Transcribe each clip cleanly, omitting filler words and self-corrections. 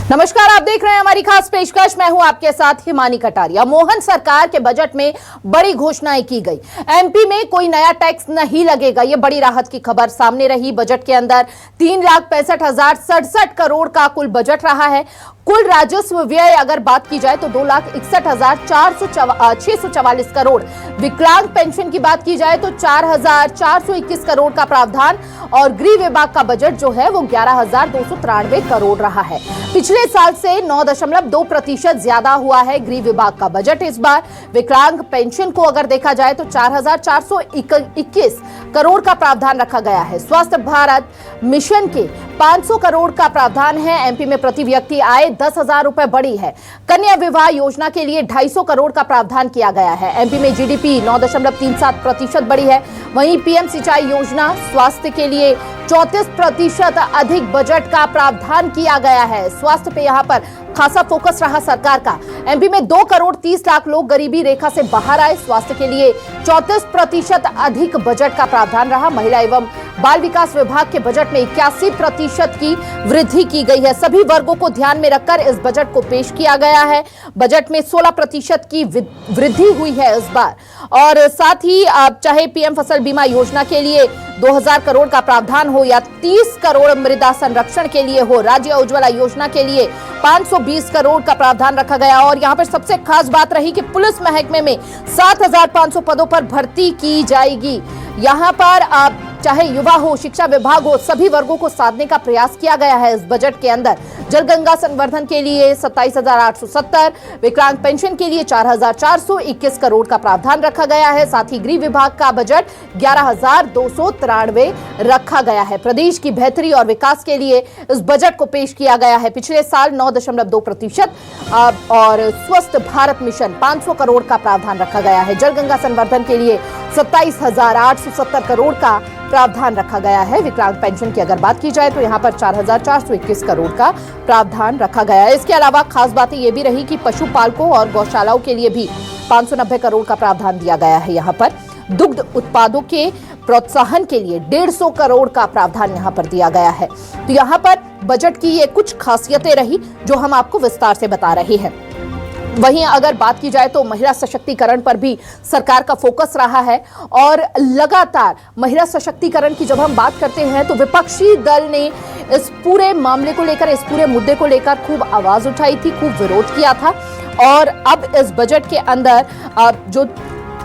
नमस्कार, आप देख रहे हैं हमारी खास पेशकश। मैं हूं आपके साथ हिमानी कटारिया। मोहन सरकार के बजट में बड़ी घोषणाएं की गई। एमपी में कोई नया टैक्स नहीं लगेगा, ये बड़ी राहत की खबर सामने रही। बजट के अंदर 3,65,067 करोड़ का कुल बजट रहा है। कुल राजस्व व्यय अगर बात की जाए तो 2,61,644 करोड़। विकलांग पेंशन की बात की जाए तो 4,421 करोड़ का प्रावधान और गृह विभाग का बजट जो है वो 11,293 करोड़ रहा है। पिछले साल से 9.2% ज्यादा हुआ है गृह विभाग का बजट इस बार। विकलांग पेंशन को अगर देखा जाए तो 4,421 करोड़ का प्रावधान रखा गया है। स्वास्थ्य भारत मिशन के 500 करोड़ का प्रावधान है। एमपी में प्रति व्यक्ति आय 10,000 रुपए बढ़ी है। कन्या विवाह योजना के लिए 250 करोड़ का प्रावधान किया गया है। एमपी में जीडीपी 9.37% बढ़ी है। वहीं पीएम सिंचाई योजना, स्वास्थ्य के लिए 34% अधिक बजट का प्रावधान किया गया है। स्वास्थ्य पे यहां पर खासा फोकस रहा सरकार का। एमपी में 2 करोड़ 30 लाख लोग गरीबी रेखा से बाहर आए। स्वास्थ्य के लिए 34% अधिक बजट का प्रावधान रहा। महिला एवं बाल विकास विभाग के बजट में 81% की वृद्धि की गई है। सभी वर्गों को ध्यान में रखकर इस बजट को पेश किया गया है। बजट में 16% की वृद्धि हुई है इस बार। और साथ ही चाहे पीएम फसल बीमा योजना के लिए 2,000 करोड़ का प्रावधान हो या 30 करोड़ मृदा संरक्षण के लिए हो, राज्य उज्ज्वला योजना के लिए 520 करोड़ का प्रावधान रखा गया। और यहां पर सबसे खास बात रही कि पुलिस महकमे में 7,500 पदों पर भर्ती की जाएगी। यहां पर चाहे युवा हो, शिक्षा विभाग हो, सभी वर्गों को साधने का प्रयास किया गया है इस बजट के अंदर। जलगंगा संवर्धन के लिए 27,870, विकलांग पेंशन के लिए 4,421 करोड़ का प्रावधान रखा गया है। साथ ही गृह विभाग का बजट 11,293 रखा गया है। प्रदेश की बेहतरी और विकास के लिए इस बजट को पेश किया गया है। पिछले साल 9.2% और स्वस्थ भारत मिशन 500 करोड़ का प्रावधान रखा गया है। जलगंगा संवर्धन के लिए 27,870 करोड़ का प्रावधान रखा गया है। विकलांग पेंशन की अगर बात की जाए तो यहां पर 4,421 करोड़ का प्रावधान रखा गया है। इसके अलावा खास बातें यह भी रही कि पशुपालकों और गौशालाओं के लिए भी 590 करोड़ का प्रावधान दिया गया है। यहां पर दुग्ध उत्पादों के प्रोत्साहन के लिए 150 करोड़ का प्रावधान यहां पर दिया गया है। तो यहां पर बजट की ये कुछ खासियतें रही जो हम आपको विस्तार से बता रहे हैं। वहीं अगर बात की जाए तो महिला सशक्तिकरण पर भी सरकार का फोकस रहा है और लगातार महिला सशक्तिकरण की जब हम बात करते हैं तो विपक्षी दल ने इस पूरे मामले को लेकर, इस पूरे मुद्दे को लेकर खूब आवाज उठाई थी, खूब विरोध किया था। और अब इस बजट के अंदर जो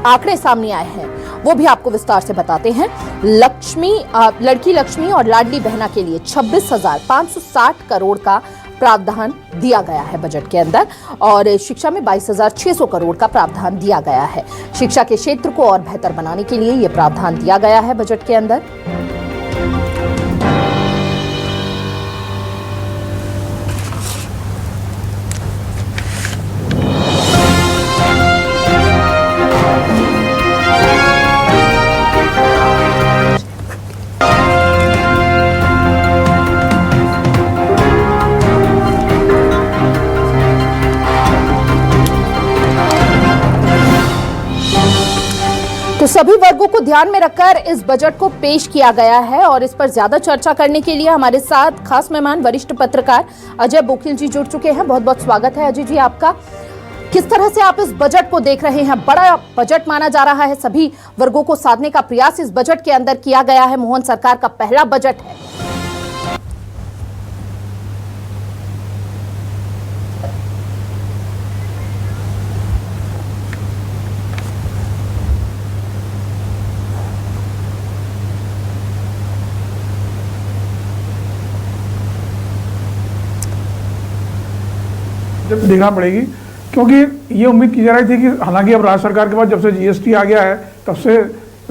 आंकड़े सामने आए हैं वो भी आपको विस्तार से बताते हैं। लड़की लक्ष्मी और लाडली बहना के लिए 26,560 करोड़ का प्रावधान दिया गया है बजट के अंदर। और शिक्षा में 22,600 करोड़ का प्रावधान दिया गया है। शिक्षा के क्षेत्र को और बेहतर बनाने के लिए यह प्रावधान दिया गया है बजट के अंदर। तो सभी वर्गों को ध्यान में रखकर इस बजट को पेश किया गया है। और इस पर ज्यादा चर्चा करने के लिए हमारे साथ खास मेहमान वरिष्ठ पत्रकार अजय बोकिल जी जुड़ चुके हैं। बहुत बहुत स्वागत है अजय जी आपका। किस तरह से आप इस बजट को देख रहे हैं? बड़ा बजट माना जा रहा है, सभी वर्गों को साधने का प्रयास इस बजट के अंदर किया गया है। मोहन सरकार का पहला बजट है। देखना पड़ेगी, क्योंकि ये उम्मीद की जा रही थी कि हालांकि अब राज्य सरकार के पास जब से जीएसटी आ गया है तब से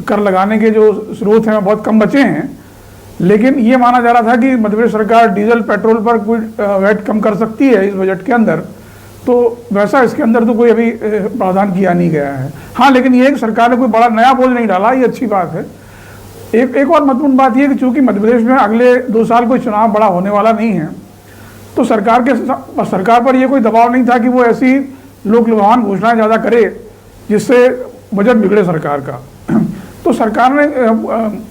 कर लगाने के जो स्रोत हैं बहुत कम बचे हैं। लेकिन ये माना जा रहा था कि मध्य प्रदेश सरकार डीजल पेट्रोल पर कोई वैट कम कर सकती है इस बजट के अंदर, तो वैसा इसके अंदर तो कोई अभी प्रावधान किया नहीं गया है। हाँ, लेकिन ये सरकार ने कोई बड़ा नया बोझ नहीं डाला, ये अच्छी बात है। एक और महत्वपूर्ण बात यह कि चूंकि मध्य प्रदेश में अगले 2 साल कोई चुनाव बड़ा होने वाला नहीं है, तो सरकार पर यह कोई दबाव नहीं था कि वो ऐसी लोक लुभावन घोषणाएं ज़्यादा करे जिससे बजट बिगड़े सरकार का। तो सरकार ने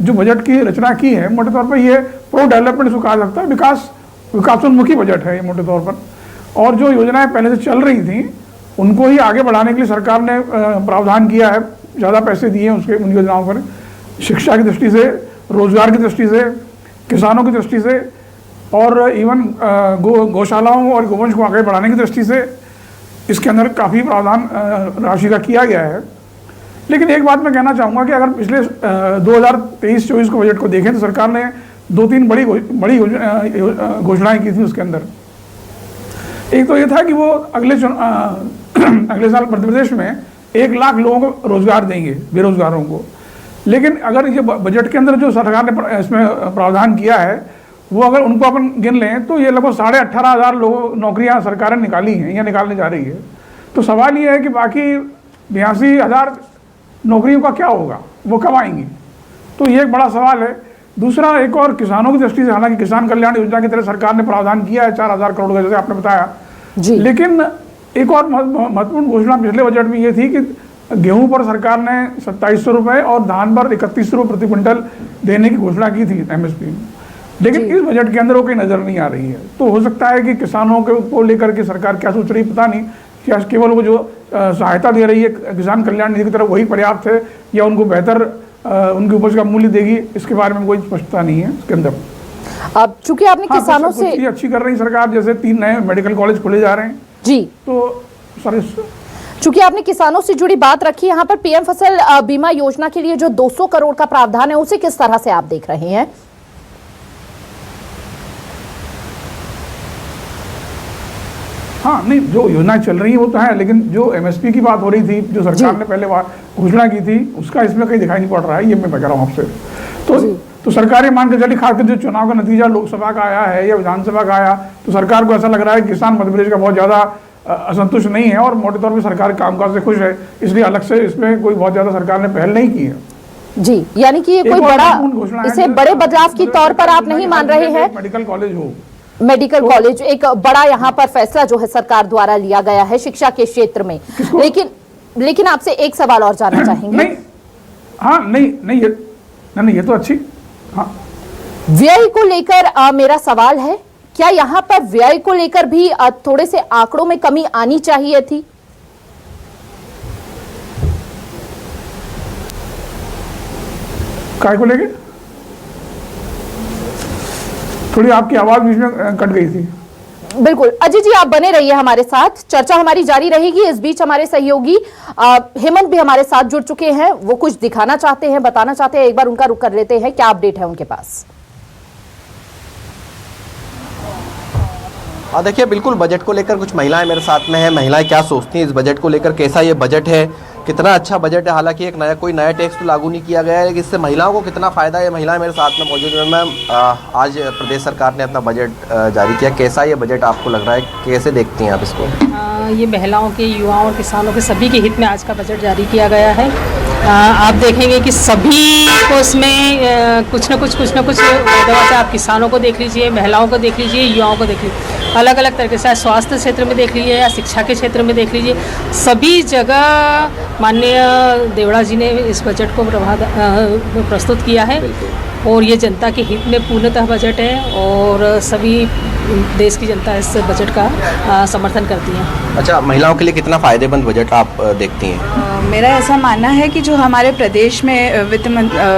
जो बजट की रचना की है मोटे तौर पर ये प्रो डेवलपमेंट इसको कहा सकता है, विकासोन्मुखी बजट है ये मोटे तौर पर। और जो योजनाएं पहले से चल रही थी उनको ही आगे बढ़ाने के लिए सरकार ने प्रावधान किया है, ज़्यादा पैसे दिए हैं उन योजनाओं पर, शिक्षा की दृष्टि से, रोजगार की दृष्टि से, किसानों की दृष्टि से और इवन गौशालाओं और गोवंश को आगे बढ़ाने की दृष्टि से इसके अंदर काफ़ी प्रावधान राशि का किया गया है। लेकिन एक बात मैं कहना चाहूँगा कि अगर पिछले 2023-24 को बजट को देखें तो सरकार ने 2-3 बड़ी घोषणाएं की थी। उसके अंदर एक तो ये था कि वो अगले साल मध्य प्रदेश में 1 लाख लोगों को रोजगार देंगे, बेरोजगारों को। लेकिन अगर ये बजट के अंदर जो सरकार ने इसमें प्रावधान किया है वो अगर उनको अपन गिन लें तो ये लगभग 18,500 लोगों नौकरियां सरकार ने निकाली हैं या निकालने जा रही है। तो सवाल ये है कि बाकी 82,000 नौकरियों का क्या होगा, वो कब आएंगी? तो ये एक बड़ा सवाल है। दूसरा, एक और किसानों की दृष्टि से, हालांकि किसान कल्याण योजना की तरह सरकार ने प्रावधान किया है 4,000 करोड़ का, जैसे आपने बताया जी। लेकिन एक और महत्वपूर्ण घोषणा पिछले बजट में ये थी कि गेहूं पर सरकार ने 2700 रुपये और धान पर 3100 रुपये प्रति क्विंटल देने की घोषणा की थी MSP में। लेकिन इस बजट के अंदर वो कहीं नजर नहीं आ रही है। तो हो सकता है कि किसानों को लेकर के सरकार क्या सोच रही पता नहीं, क्या केवल वो जो सहायता दे रही है किसान कल्याण निधि की तरफ वही पर्याप्त है या उनको बेहतर उनकी उपज का मूल्य देगी, इसके बारे में कोई स्पष्टता नहीं है इसके अंदर। अब चूंकि आपने किसानों से अच्छी कर रही सरकार, जैसे 3 नए मेडिकल कॉलेज खोले जा रहे हैं जी, तो सर चूंकि आपने किसानों से जुड़ी बात रखी, यहाँ पर PM फसल बीमा योजना के लिए जो 200 करोड़ का प्रावधान है उसे किस तरह से आप देख रहे हैं? हाँ, नहीं, जो योजनाएं चल रही है वो तो है, लेकिन जो MSP की बात हो रही थी, जो सरकार ने पहले घोषणा की थी, उसका इसमें कहीं दिखाई नहीं पड़ रहा है। ये मैं कह रहा हूँ आपसे। तो सरकार ये मान के चली, खासकर जो चुनाव का नतीजा लोकसभा का आया है या विधानसभा का आया, तो सरकार को ऐसा लग रहा है कि किसान मध्य प्रदेश का बहुत ज़्यादा असंतुष्ट नहीं है और मोटे तौर पर सरकार कामकाज से खुश है, इसलिए अलग से इसमें कोई बहुत ज़्यादा सरकार ने पहल नहीं की है। जी, यानी कि ये कोई बड़ा, इसे बड़े बदलाव के तौर पर आप नहीं मान रहे हैं? मेडिकल कॉलेज हो, मेडिकल कॉलेज एक बड़ा यहाँ पर फैसला जो है सरकार द्वारा लिया गया है शिक्षा के क्षेत्र में। लेकिन आपसे एक सवाल और जानना चाहेंगे। नहीं, हाँ, नहीं, ये तो अच्छी, हाँ। व्यय को लेकर मेरा सवाल है, क्या यहाँ पर व्यय को लेकर भी थोड़े से आंकड़ों में कमी आनी चाहिए थी? काय को लेके? थोड़ी आपकी आवाज बीच में कट गई थी। बिल्कुल, अजय जी आप बने रहिए हमारे साथ, चर्चा हमारी जारी रहेगी। इस बीच हमारे सहयोगी हेमंत भी हमारे साथ जुड़ चुके हैं, वो कुछ दिखाना चाहते हैं, बताना चाहते हैं। एक बार उनका रुख कर लेते हैं, क्या अपडेट है उनके पास? देखिए, बिल्कुल बजट को लेकर कुछ महिलाएं मेरे साथ में हैं। महिलाएं क्या सोचती हैं इस बजट को लेकर, कैसा ये बजट है, कितना अच्छा बजट है। हालांकि एक कोई नया टैक्स तो लागू नहीं किया गया है, लेकिन इससे महिलाओं को कितना फ़ायदा है, महिलाएं मेरे साथ में मौजूद हैं। मैम, आज प्रदेश सरकार ने अपना बजट जारी किया, कैसा ये बजट आपको लग रहा है, कैसे देखती हैं आप इसको? ये महिलाओं के, युवाओं और किसानों के सभी के हित में आज का बजट जारी किया गया है। आप देखेंगे कि सभी को इसमें कुछ न कुछ आप किसानों को देख लीजिए, महिलाओं को देख लीजिए, युवाओं को देख लीजिए, अलग अलग तरीके से स्वास्थ्य क्षेत्र में देख लीजिए या शिक्षा के क्षेत्र में देख लीजिए, सभी जगह माननीय देवड़ा जी ने इस बजट को प्रस्तुत किया है और ये जनता के हित में पूर्णतः बजट है और सभी देश की जनता इस बजट का समर्थन करती है। अच्छा, महिलाओं के लिए कितना फ़ायदेमंद बजट आप देखती हैं? मेरा ऐसा मानना है कि जो हमारे प्रदेश में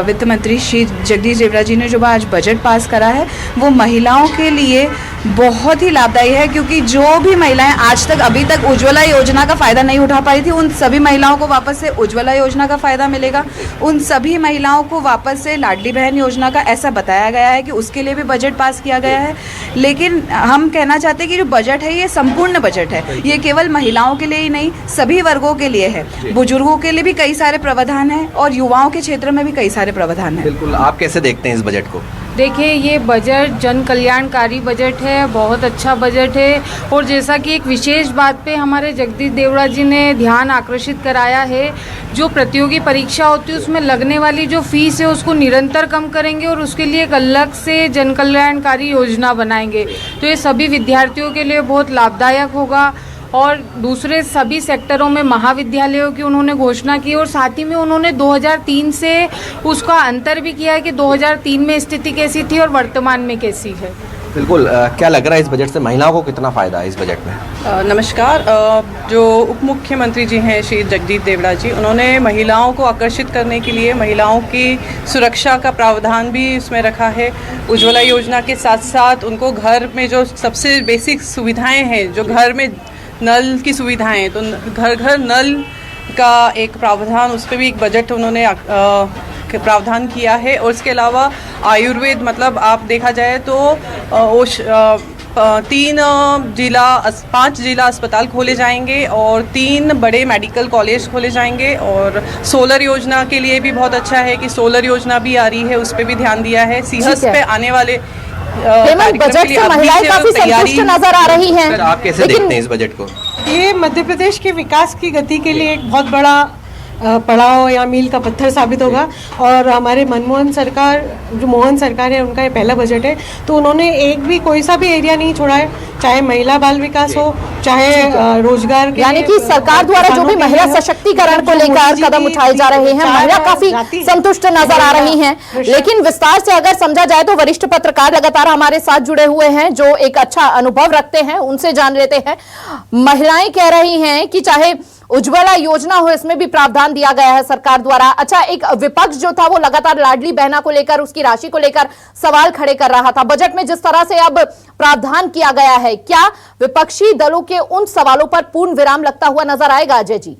वित्त मंत्री श्री जगदीश देवड़ा जी ने जो आज बजट पास करा है वो महिलाओं के लिए बहुत ही लाभदायी है, क्योंकि जो भी महिलाएं आज तक अभी तक उज्ज्वला योजना का फ़ायदा नहीं उठा पाई थी, उन सभी महिलाओं को वापस से उज्ज्वला योजना का फ़ायदा मिलेगा। उन सभी महिलाओं को वापस से लाडली बहन योजना का ऐसा बताया गया है कि उसके लिए भी बजट पास किया गया है। लेकिन हम कहना चाहते हैं कि जो बजट है ये संपूर्ण बजट है, ये केवल महिलाओं के लिए ही नहीं सभी वर्गों के लिए है। बुजुर्गों के लिए भी कई सारे प्रावधान हैं और युवाओं के क्षेत्र में भी कई सारे प्रावधान हैं। बिल्कुल, आप कैसे देखते हैं इस बजट को? देखिए, ये बजट जन कल्याणकारी बजट है, बहुत अच्छा बजट है और जैसा कि एक विशेष बात पे हमारे जगदीश देवड़ा जी ने ध्यान आकर्षित कराया है, जो प्रतियोगी परीक्षा होती है उसमें लगने वाली जो फीस है उसको निरंतर कम करेंगे और उसके लिए एक अलग से जन कल्याणकारी योजना बनाएंगे। तो ये सभी विद्यार्थियों के लिए बहुत लाभदायक होगा और दूसरे सभी सेक्टरों में महाविद्यालयों की उन्होंने घोषणा की और साथ ही में उन्होंने 2003 से उसका अंतर भी किया है कि 2003 में स्थिति कैसी थी और वर्तमान में कैसी है। बिल्कुल क्या लग रहा है इस बजट से महिलाओं को कितना फ़ायदा है इस बजट में? नमस्कार। जो उप मुख्यमंत्री जी हैं श्री जगदीश देवड़ा जी, उन्होंने महिलाओं को आकर्षित करने के लिए महिलाओं की सुरक्षा का प्रावधान भी इसमें रखा है। उज्ज्वला योजना के साथ साथ उनको घर में जो सबसे बेसिक सुविधाएं हैं, जो घर में नल की सुविधाएं, तो घर घर नल का एक प्रावधान, उस पर भी एक बजट उन्होंने प्रावधान किया है। और इसके अलावा आयुर्वेद, मतलब आप देखा जाए तो 5 जिला अस्पताल खोले जाएंगे और 3 बड़े मेडिकल कॉलेज खोले जाएंगे। और सोलर योजना के लिए भी बहुत अच्छा है कि सोलर योजना भी आ रही है, उस पर भी ध्यान दिया है। सीहस पे आने वाले बजट से महिलाएं काफी संतुष्ट नजर आ रही हैं। आप कैसे देखते हैं इस बजट को? ये मध्य प्रदेश के विकास की गति के लिए एक बहुत बड़ा पड़ाव या मील का पत्थर साबित होगा। और हमारे मोहन सरकार है, उनका ये पहला बजट है, तो उन्होंने कोई सा भी एरिया नहीं छोड़ा है, चाहे महिला बाल विकास हो, चाहे रोजगार के, यानी कि सरकार द्वारा जो भी महिला सशक्तिकरण को लेकर कदम उठाए जा रहे हैं, महिला काफी संतुष्ट नजर आ रही हैं। लेकिन विस्तार से अगर समझा जाए तो वरिष्ठ पत्रकार लगातार हमारे साथ जुड़े हुए हैं जो एक अच्छा अनुभव रखते हैं, उनसे जान लेते हैं। महिलाएं कह रही हैं कि चाहे उज्ज्वला योजना हो, इसमें भी प्रावधान दिया गया है सरकार द्वारा। अच्छा, एक विपक्ष जो था वो लगातार लाडली बहना को लेकर, उसकी राशि को लेकर सवाल खड़े कर रहा था। बजट में जिस तरह से अब प्रावधान किया गया है, क्या विपक्षी दलों के उन सवालों पर पूर्ण विराम लगता हुआ नजर आएगा अजय जी?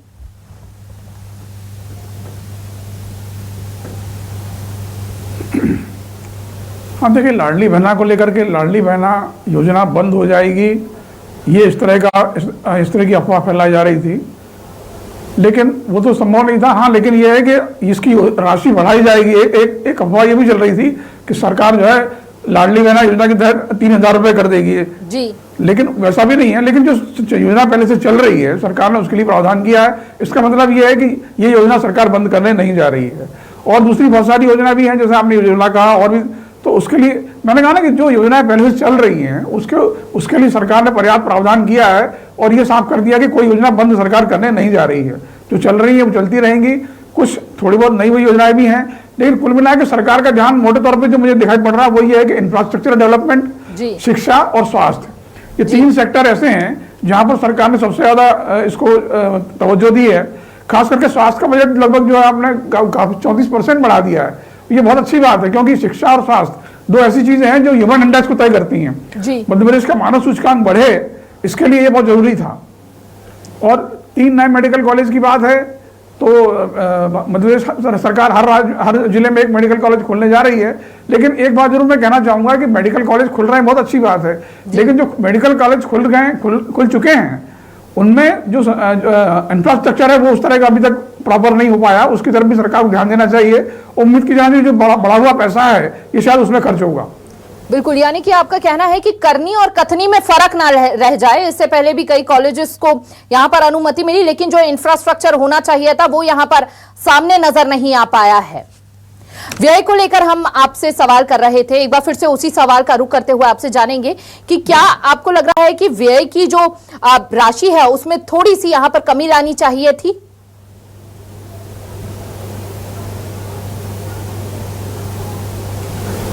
हाँ, देखिए, लाडली बहना को लेकर के लाडली बहना योजना बंद हो जाएगी, ये इस तरह की अफवाह फैलाई जा रही थी, लेकिन वो तो संभव नहीं था। हाँ, लेकिन ये है कि इसकी राशि बढ़ाई जाएगी। एक अफवाह ये भी चल रही थी कि सरकार जो है लाडली बहना योजना के तहत 3,000 रुपए कर देगी जी, लेकिन वैसा भी नहीं है। लेकिन जो योजना पहले से चल रही है, सरकार ने उसके लिए प्रावधान किया है। इसका मतलब ये है कि ये योजना सरकार बंद करने नहीं जा रही है। और दूसरी बहुत सारी योजना भी हैं, जैसे आपने योजना कहा, और भी, तो उसके लिए मैंने कहा ना कि जो योजनाएं पहले से चल रही हैं उसके लिए सरकार ने पर्याप्त प्रावधान किया है और ये साफ कर दिया कि कोई योजना बंद सरकार करने नहीं जा रही है। जो चल रही है वो चलती रहेंगी। कुछ थोड़ी बहुत नई हुई योजनाएं भी हैं, लेकिन कुल मिला के सरकार का ध्यान मोटे तौर पर जो मुझे दिखाई पड़ रहा है वो ये है कि इंफ्रास्ट्रक्चर डेवलपमेंट, शिक्षा और स्वास्थ्य, ये 3 सेक्टर ऐसे हैं जहां पर सरकार ने सबसे ज्यादा इसको तवज्जो दी है। खास करके स्वास्थ्य का बजट लगभग जो है आपने 34% बढ़ा दिया है। ये बहुत अच्छी बात है, क्योंकि शिक्षा और स्वास्थ्य 2 ऐसी चीजें हैं जो ह्यूमन इंडेक्स को तय करती हैं। मध्य प्रदेश का मानव सूचकांक बढ़े, इसके लिए ये बहुत जरूरी था। और 3 नए मेडिकल कॉलेज की बात है, तो मध्य प्रदेश सरकार हर जिले में एक मेडिकल कॉलेज खोलने जा रही है। लेकिन एक बात जरूर मैं कहना चाहूंगा कि मेडिकल कॉलेज खुल रहे हैं, बहुत अच्छी बात है, लेकिन जो मेडिकल कॉलेज खुल चुके हैं उनमें जो इंफ्रास्ट्रक्चर है वो उस तरह का अभी तक प्रॉपर नहीं हो पाया। उसकी तरफ भी सरकार को ध्यान देना चाहिए। उम्मीद की जाती है जो बढ़ा हुआ पैसा है ये शायद उसमें खर्च होगा। बिल्कुल, यानी कि आपका कहना है कि करनी और कथनी में फर्क ना रह जाए। इससे पहले भी कई कॉलेजेस को यहां पर अनुमति मिली, लेकिन जो इंफ्रास्ट्रक्चर होना चाहिए था वो यहां पर सामने नजर नहीं आ पाया है। व्यय को लेकर हम आपसे सवाल कर रहे थे, एक बार फिर से उसी सवाल का रुख करते हुए आपसे जानेंगे कि क्या आपको लग रहा है कि व्यय की जो राशि है उसमें थोड़ी सी यहां पर कमी लानी चाहिए थी?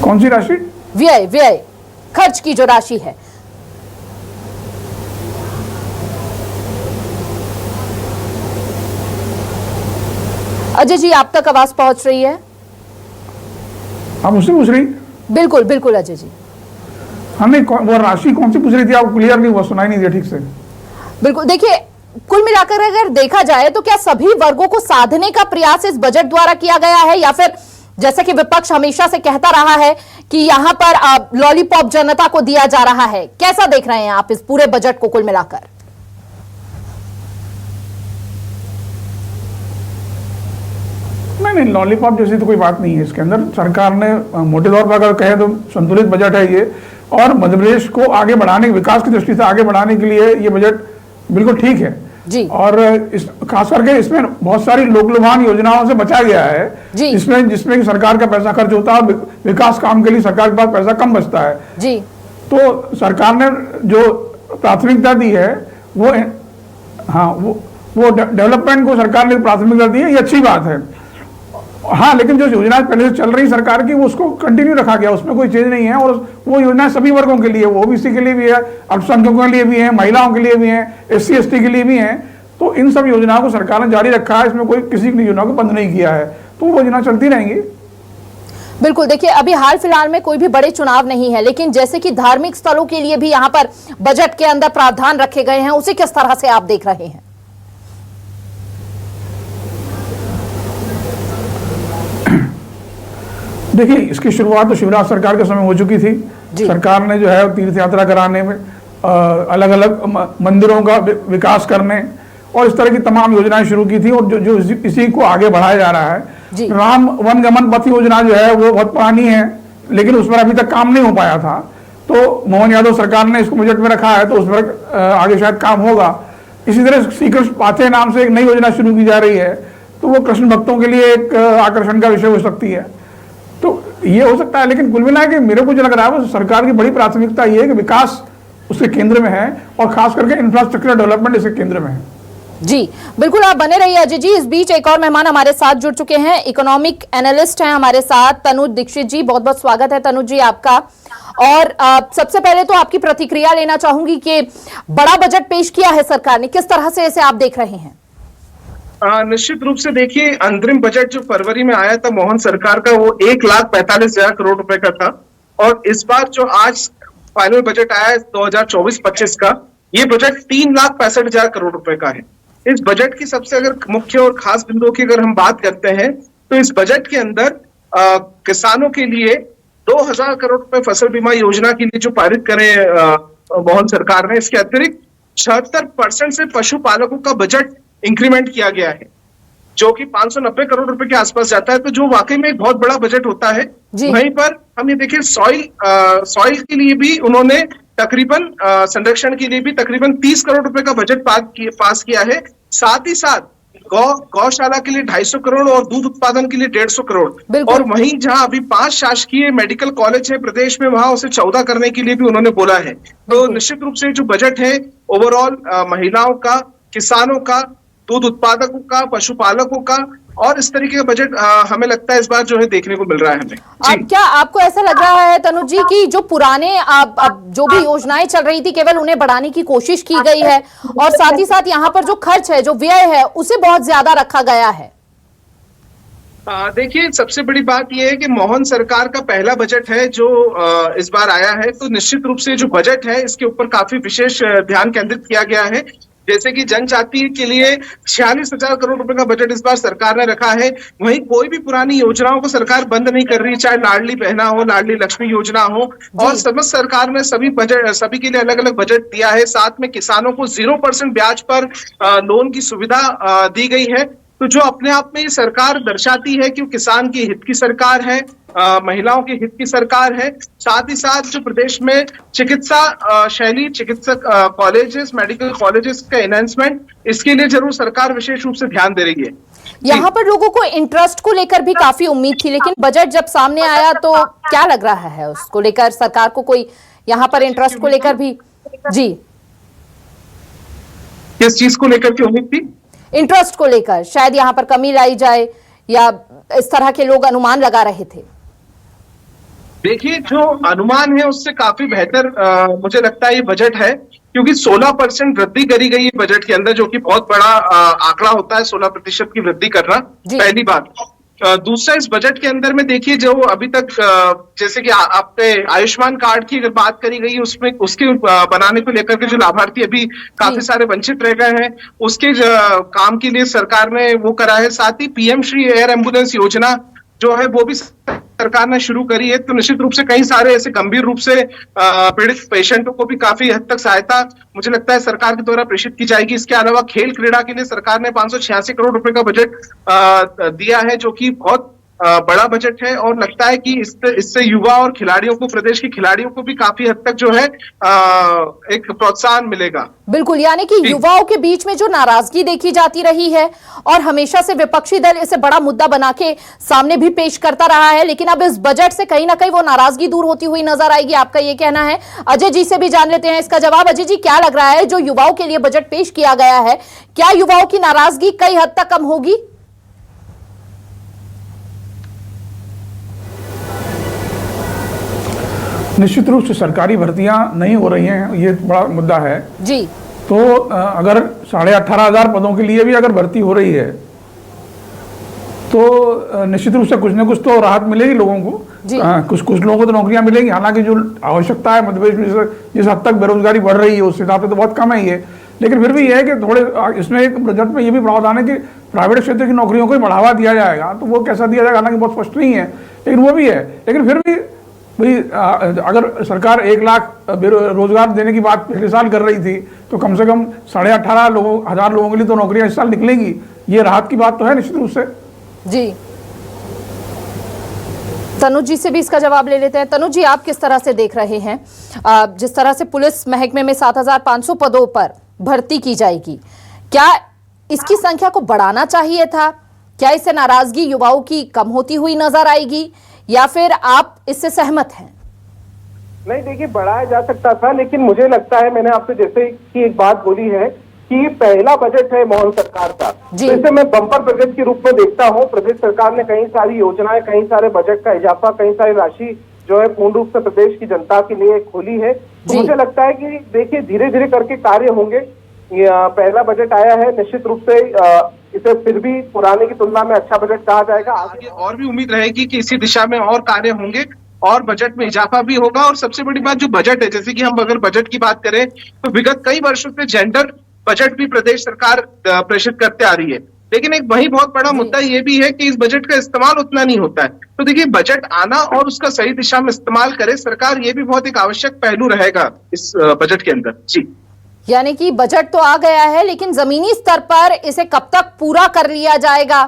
कौन सी राशि? व्यय खर्च की जो राशि है। अजय जी, आप तक आवाज पहुंच रही है? आप मुझसे पूछ रही? बिल्कुल बिल्कुल अजय जी। हाँ, नहीं, वो राशि कौन सी पूछ रही थी? आप क्लियर नहीं हुआ, सुनाई नहीं दिया ठीक से। बिल्कुल, देखिए, कुल मिलाकर अगर देखा जाए तो क्या सभी वर्गों को साधने का प्रयास इस बजट द्वारा किया गया है, या फिर जैसे कि विपक्ष हमेशा से कहता रहा है कि यहां पर लॉलीपॉप जनता को दिया जा रहा है? कैसा देख रहे हैं आप इस पूरे बजट को कुल मिलाकर? नहीं, लॉलीपॉप जैसी तो कोई बात नहीं है इसके अंदर। सरकार ने मोटे तौर पर अगर कहे तो संतुलित बजट है ये, और मध्य प्रदेश को आगे बढ़ाने, विकास की दृष्टि से आगे बढ़ाने के लिए ये बजट बिल्कुल ठीक है जी। और खास करके इसमें बहुत सारी लोकलुभान योजनाओं से बचा गया है जिसमें कि सरकार का पैसा खर्च होता है, विकास काम के लिए सरकार के पास पैसा कम बचता है जी। तो सरकार ने जो प्राथमिकता दी है वो, हाँ, वो डेवलपमेंट को सरकार ने प्राथमिकता दी है, ये अच्छी बात है। हाँ, लेकिन जो योजनाएं पहले से चल रही सरकार की वो उसको कंटिन्यू रखा गया, उसमें कोई चेंज नहीं है। और वो योजनाएं सभी वर्गों के लिए, वो ओबीसी के लिए भी है, अल्पसंख्यकों के लिए भी है, महिलाओं के लिए भी है, SC ST के लिए भी है। तो इन सब योजनाओं को सरकार ने जारी रखा है, इसमें कोई किसी की योजना को बंद नहीं किया है, तो वो योजना चलती रहेंगी। बिल्कुल, देखिए अभी हाल फिलहाल में कोई भी बड़े चुनाव नहीं है, लेकिन जैसे कि धार्मिक स्थलों के लिए भी यहाँ पर बजट के अंदर प्रावधान रखे गए हैं, उसे किस तरह से आप देख रहे हैं? देखिए, इसकी शुरुआत तो शिवराज सरकार के समय हो चुकी थी। सरकार ने जो है तीर्थ यात्रा कराने में, अलग अलग मंदिरों का विकास करने और इस तरह की तमाम योजनाएं शुरू की थी, और जो इसी को आगे बढ़ाया जा रहा है। राम वनगमन पथ योजना जो है वो बहुत पुरानी है, लेकिन उस पर अभी तक काम नहीं हो पाया था। तो मोहन यादव सरकार ने इसको बजट में रखा है, तो उस पर आगे शायद काम होगा। इसी तरह श्री कृष्ण पाथे नाम से एक नई योजना शुरू की जा रही है, तो वो कृष्ण भक्तों के लिए एक आकर्षण का विषय हो सकती है। तो ये हो सकता है, लेकिन कुल मिला के मेरे को जो लग रहा है वो सरकार की बड़ी प्राथमिकता ये है कि विकास उसके केंद्र में है, और खास करके इंफ्रास्ट्रक्चर डेवलपमेंट इसके केंद्र में है। जी बिल्कुल, आप बने रहिए अजय जी। इस बीच एक और मेहमान हमारे साथ जुड़ चुके हैं, इकोनॉमिक एनालिस्ट हैं हमारे साथ तनुज दीक्षित जी। बहुत बहुत स्वागत है तनुज जी आपका। और सबसे पहले तो आपकी प्रतिक्रिया लेना चाहूंगी कि बड़ा बजट पेश किया है सरकार ने, किस तरह से इसे आप देख रहे हैं? निश्चित रूप से देखिए, अंतरिम बजट जो फरवरी में आया था मोहन सरकार का, वो 1,45,000 करोड़ रुपए का था। और इस बार जो आज फाइनल बजट आया है 2024-25 का, ये बजट 3,65,000 करोड़ रुपए का है। इस बजट की सबसे अगर मुख्य और खास बिंदुओं की अगर हम बात करते हैं, तो इस बजट के अंदर किसानों के लिए 2,000 करोड़ रुपए फसल बीमा योजना के लिए जो पारित करें मोहन सरकार ने, इसके अतिरिक्त 76% से पशुपालकों का बजट इंक्रीमेंट किया गया है, जो कि 590 करोड़ रुपए के आसपास जाता है। तो जो वाकई में एक बहुत बड़ा बजट होता है। वहीं पर हम ये देखिए, सॉइल के लिए भी उन्होंने तकरीबन संरक्षण के लिए भी तकरीबन 30 करोड़ रुपए का बजट पास किया है। साथ ही साथ गौशाला के लिए 250 करोड़ और दूध उत्पादन के लिए 150 करोड़। और वहीं जहां अभी 5 शासकीय मेडिकल कॉलेज है प्रदेश में, वहां उसे 14 करने के लिए भी उन्होंने बोला है। तो निश्चित रूप से जो बजट है ओवरऑल महिलाओं का, किसानों का, दूध उत्पादकों का, पशुपालकों का, और इस तरीके का बजट हमें लगता है इस बार जो है देखने को मिल रहा है हमें। अब क्या आपको ऐसा लग रहा है तनुज जी कि जो पुराने अब जो भी योजनाएं चल रही थी केवल उन्हें बढ़ाने की कोशिश की गई है, और साथ ही साथ यहाँ पर जो खर्च है, जो व्यय है, उसे बहुत ज्यादा रखा गया है? देखिए, सबसे बड़ी बात यह है कि मोहन सरकार का पहला बजट है जो इस बार आया है। तो निश्चित रूप से जो बजट है इसके ऊपर काफी विशेष ध्यान केंद्रित किया गया है। जैसे कि जनजाति के लिए 46,000 करोड़ रुपए का बजट इस बार सरकार ने रखा है। वहीं कोई भी पुरानी योजनाओं को सरकार बंद नहीं कर रही, चाहे लाडली बहना हो, लाडली लक्ष्मी योजना हो, और समस्त सरकार ने सभी के लिए अलग अलग बजट दिया है। साथ में किसानों को 0% ब्याज पर लोन की सुविधा दी गई है। तो जो अपने आप में ये सरकार दर्शाती है कि वो किसान के हित की सरकार है, महिलाओं के हित की सरकार है। साथ ही साथ जो प्रदेश में चिकित्सा शैली, चिकित्सक कॉलेजेस, मेडिकल कॉलेजेस का एनहांसमेंट, इसके लिए जरूर सरकार विशेष रूप से ध्यान दे रही है। यहाँ पर लोगों को इंटरेस्ट को लेकर भी काफी उम्मीद थी, लेकिन बजट जब सामने आया तो क्या लग रहा है उसको लेकर सरकार को? कोई यहाँ पर इंटरेस्ट को लेकर भी? जी, किस चीज को लेकर की उम्मीद थी? इंटरेस्ट को लेकर शायद यहाँ पर कमी लाई जाए, या इस तरह के लोग अनुमान लगा रहे थे। देखिए, जो अनुमान है उससे काफी बेहतर मुझे लगता है ये बजट है, क्योंकि 16% वृद्धि करी गई है बजट के अंदर, जो कि बहुत बड़ा आंकड़ा होता है 16% की वृद्धि करना, पहली बात। दूसरा, इस बजट के अंदर में देखिए, जो अभी तक जैसे कि आपके आयुष्मान कार्ड की अगर बात करी गई, उसमें उसके बनाने को लेकर के जो लाभार्थी अभी काफी सारे वंचित रह गए हैं, उसके काम के लिए सरकार ने वो करा है। साथ ही PM श्री एयर एम्बुलेंस योजना जो है वो भी सरकार ने शुरू करी है। तो निश्चित रूप से कई सारे ऐसे गंभीर रूप से पीड़ित पेशेंटों को भी काफी हद तक सहायता मुझे लगता है सरकार के द्वारा प्रेषित की जाएगी। इसके अलावा खेल क्रीड़ा के लिए सरकार ने 586 करोड़ रुपए का बजट दिया है, जो कि बहुत बड़ा बजट है। और लगता है कि इससे युवा और खिलाड़ियों को, प्रदेश के खिलाड़ियों को भी काफी हद तक जो है एक प्रोत्साहन मिलेगा। बिल्कुल, यानी कि युवाओं के बीच में जो नाराजगी देखी जाती रही है, और हमेशा से विपक्षी दल इसे बड़ा मुद्दा बना के सामने भी पेश करता रहा है, लेकिन अब इस बजट से कहीं ना कहीं वो नाराजगी दूर होती हुई नजर आएगी, आपका ये कहना है। अजय जी से भी जान लेते हैं इसका जवाब। अजय जी, क्या लग रहा है जो युवाओं के लिए बजट पेश किया गया है, क्या युवाओं की नाराजगी कई हद तक कम होगी? निश्चित रूप से सरकारी भर्तियां नहीं हो रही हैं, ये बड़ा मुद्दा है जी। तो अगर 18,500 पदों के लिए भी अगर भर्ती हो रही है तो निश्चित रूप से कुछ न कुछ तो राहत मिलेगी लोगों को। कुछ लोगों को तो नौकरियां मिलेंगी, हालांकि जो आवश्यकता है मध्य प्रदेश में जिस हद तक बेरोजगारी बढ़ रही है उस हिसाब से तो बहुत कम है ये, लेकिन फिर भी यह है कि थोड़े इसमें एक बजट में ये भी प्रावधान है कि प्राइवेट क्षेत्र की नौकरियों को बढ़ावा दिया जाएगा। तो वो कैसा दिया जाएगा हालांकि बहुत स्पष्ट नहीं है, लेकिन वो भी है। लेकिन फिर भी भाई अगर सरकार 1 लाख रोजगार देने की बात पिछले साल कर रही थी तो कम से कम 18,500 लोगों के लिए तो नौकरियां इस साल निकलेंगी, ये राहत की बात तो है निश्चित रूप से। जी, तनुज जी से भी इसका जवाब ले लेते हैं। तनुज जी, आप किस तरह से देख रहे हैं जिस तरह से पुलिस महकमे में 7,500 पदों पर भर्ती की जाएगी, क्या इसकी संख्या को बढ़ाना चाहिए था? क्या इससे नाराजगी युवाओं की कम होती हुई नजर आएगी या फिर आप इससे सहमत हैं? नहीं, देखिए बढ़ाया जा सकता था, लेकिन मुझे लगता है मैंने आपसे जैसे कि एक बात बोली है कि पहला बजट है मोहन सरकार का, तो इसे मैं बम्पर बजट के रूप में देखता हूं। प्रदेश सरकार ने कई सारी योजनाएं, कई सारे बजट का इजाफा, कई सारी राशि जो है पूर्ण रूप से प्रदेश की जनता के लिए खोली है। तो मुझे लगता है कि देखिए धीरे धीरे करके कार्य होंगे। पहला बजट आया है, निश्चित रूप से इसे फिर भी पुराने की तुलना में अच्छा बजट कहा जाएगा। आगे और भी उम्मीद रहेगी कि इसी दिशा में और कार्य होंगे और बजट में इजाफा भी होगा। और सबसे बड़ी बात जो बजट है, जैसे कि हम अगर बजट की बात करें तो विगत कई वर्षों से जेंडर बजट भी प्रदेश सरकार प्रेषित करते आ रही है, लेकिन एक वही बहुत बड़ा मुद्दा ये भी है कि इस बजट का इस्तेमाल उतना नहीं होता है। तो देखिए बजट आना और उसका सही दिशा में इस्तेमाल करे सरकार, ये भी बहुत एक आवश्यक पहलू रहेगा इस बजट के अंदर। जी, यानी कि बजट तो आ गया है लेकिन जमीनी स्तर पर इसे कब तक पूरा कर लिया जाएगा,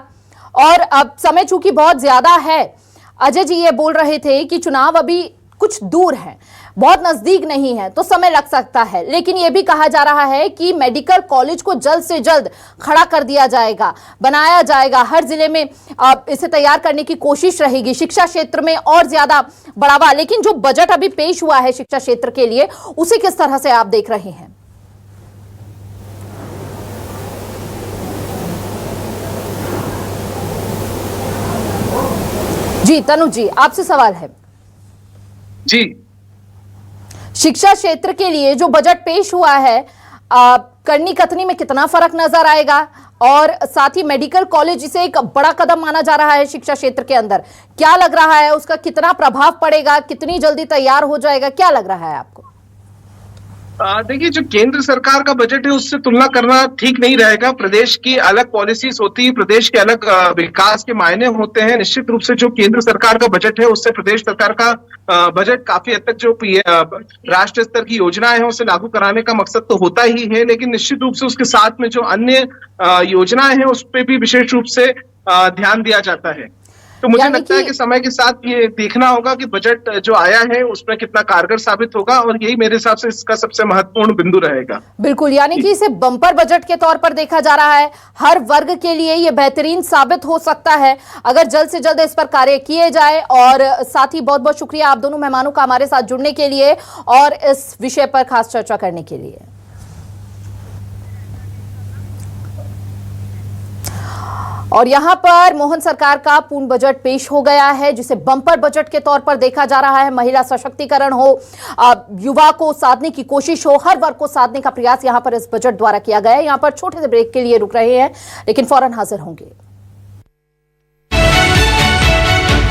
और अब समय चूंकि बहुत ज्यादा है। अजय जी ये बोल रहे थे कि चुनाव अभी कुछ दूर है, बहुत नजदीक नहीं है, तो समय लग सकता है, लेकिन यह भी कहा जा रहा है कि मेडिकल कॉलेज को जल्द से जल्द खड़ा कर दिया जाएगा, बनाया जाएगा। हर जिले में इसे तैयार करने की कोशिश रहेगी, शिक्षा क्षेत्र में और ज्यादा बढ़ावा। लेकिन जो बजट अभी पेश हुआ है शिक्षा क्षेत्र के लिए, उसे किस तरह से आप देख रहे हैं? जी तनु जी, आपसे सवाल है। जी, शिक्षा क्षेत्र के लिए जो बजट पेश हुआ है, करनी कथनी में कितना फर्क नजर आएगा, और साथ ही मेडिकल कॉलेज इसे एक बड़ा कदम माना जा रहा है शिक्षा क्षेत्र के अंदर, क्या लग रहा है उसका कितना प्रभाव पड़ेगा, कितनी जल्दी तैयार हो जाएगा, क्या लग रहा है आपको? देखिए जो केंद्र सरकार का बजट है उससे तुलना करना ठीक नहीं रहेगा। प्रदेश की अलग पॉलिसीज होती है, प्रदेश के अलग विकास के मायने होते हैं। निश्चित रूप से जो केंद्र सरकार का बजट है उससे प्रदेश सरकार का बजट काफी हद तक जो राष्ट्रीय स्तर की योजनाएं हैं उसे लागू कराने का मकसद तो होता ही है, लेकिन निश्चित रूप से उसके साथ में जो अन्य योजनाएं हैं उस पर भी विशेष रूप से ध्यान दिया जाता है। तो मुझे लगता है कि समय के साथ ये देखना होगा कि बजट जो आया है उसमें कितना कारगर साबित होगा, और यही मेरे हिसाब से इसका सबसे महत्वपूर्ण बिंदु रहेगा। बिल्कुल, यानी कि इसे बम्पर बजट के तौर पर देखा जा रहा है। हर वर्ग के लिए ये बेहतरीन साबित हो सकता है अगर जल्द से जल्द इस पर कार्य किए जाए। और साथ ही बहुत बहुत शुक्रिया आप दोनों मेहमानों का हमारे साथ जुड़ने के लिए और इस विषय पर खास चर्चा करने के लिए। और यहां पर मोहन सरकार का पूर्ण बजट पेश हो गया है, जिसे बम्पर बजट के तौर पर देखा जा रहा है। महिला सशक्तिकरण हो, युवा को साधने की कोशिश हो, हर वर्ग को साधने का प्रयास यहां पर इस बजट द्वारा किया गया है। यहां पर छोटे से ब्रेक के लिए रुक रहे हैं, लेकिन फौरन हाजिर होंगे।